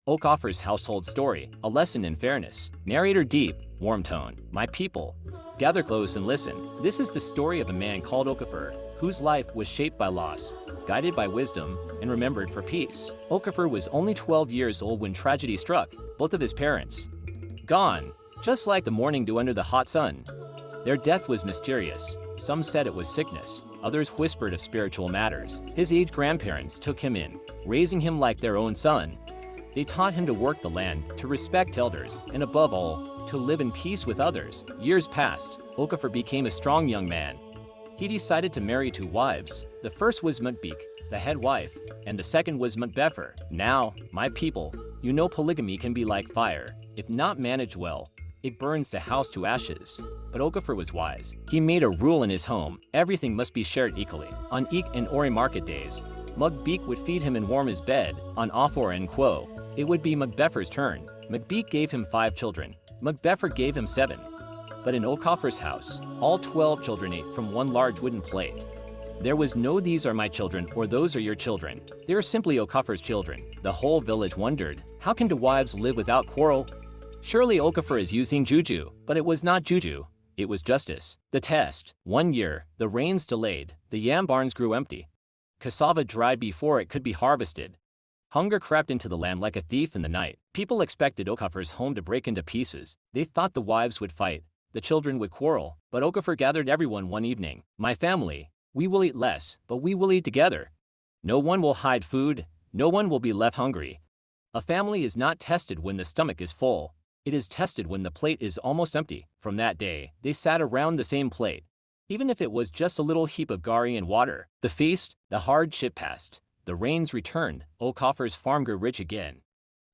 Okafor's household story, a lesson in fairness. Narrator deep, warm tone. My people, gather close and listen. This is the story of a man called Okafor, whose life was shaped by loss, guided by wisdom, and remembered for peace. Okafor was only 12 years old when tragedy struck, both of his parents gone, just like the morning dew under the hot sun. Their death was mysterious. Some said it was sickness, others whispered of spiritual matters. His aged grandparents took him in, raising him like their own son. They taught him to work the land, to respect elders, and above all, to live in peace with others. Years passed. Okafor became a strong young man. He decided to marry two wives. The first was Mukbik, the head wife, and the second was Mukbefer. Now, my people, you know polygamy can be like fire. If not managed well, it burns the house to ashes. But Okafor was wise. He made a rule in his home: everything must be shared equally. On Eek and Ori market days, Mukbik would feed him and warm his bed. On Ofor and Quo, it would be Mukbefer's turn. Mukbik gave him 5 children. Mukbefer gave him 7. But in Okafor's house, all 12 children ate from one large wooden plate. There was no "these are my children" or "those are your children." They were simply Okafor's children. The whole village wondered, how can two wives live without quarrel? Surely Okafor is using juju, but it was not juju. It was justice. The test. 1 year, the rains delayed, the yam barns grew empty. Cassava dried before it could be harvested. Hunger crept into the land like a thief in the night. People expected Okafor's home to break into pieces. They thought the wives would fight, the children would quarrel, but Okafor gathered everyone one evening. My family, we will eat less, but we will eat together. No one will hide food, no one will be left hungry. A family is not tested when the stomach is full. It is tested when the plate is almost empty. From that day, they sat around the same plate, even if it was just a little heap of gari and water. The feast, the hardship passed. The rains returned. Okafor's farm grew rich again.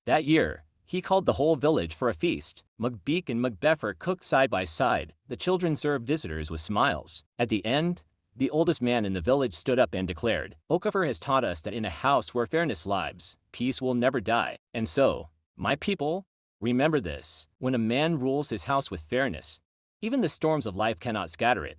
That year, he called the whole village for a feast. Mukbik and Mukbefer cooked side by side. The children served visitors with smiles. At the end, the oldest man in the village stood up and declared, "Okafor has taught us that in a house where fairness lives, peace will never die." And so, my people, remember this: when a man rules his house with fairness, even the storms of life cannot scatter it.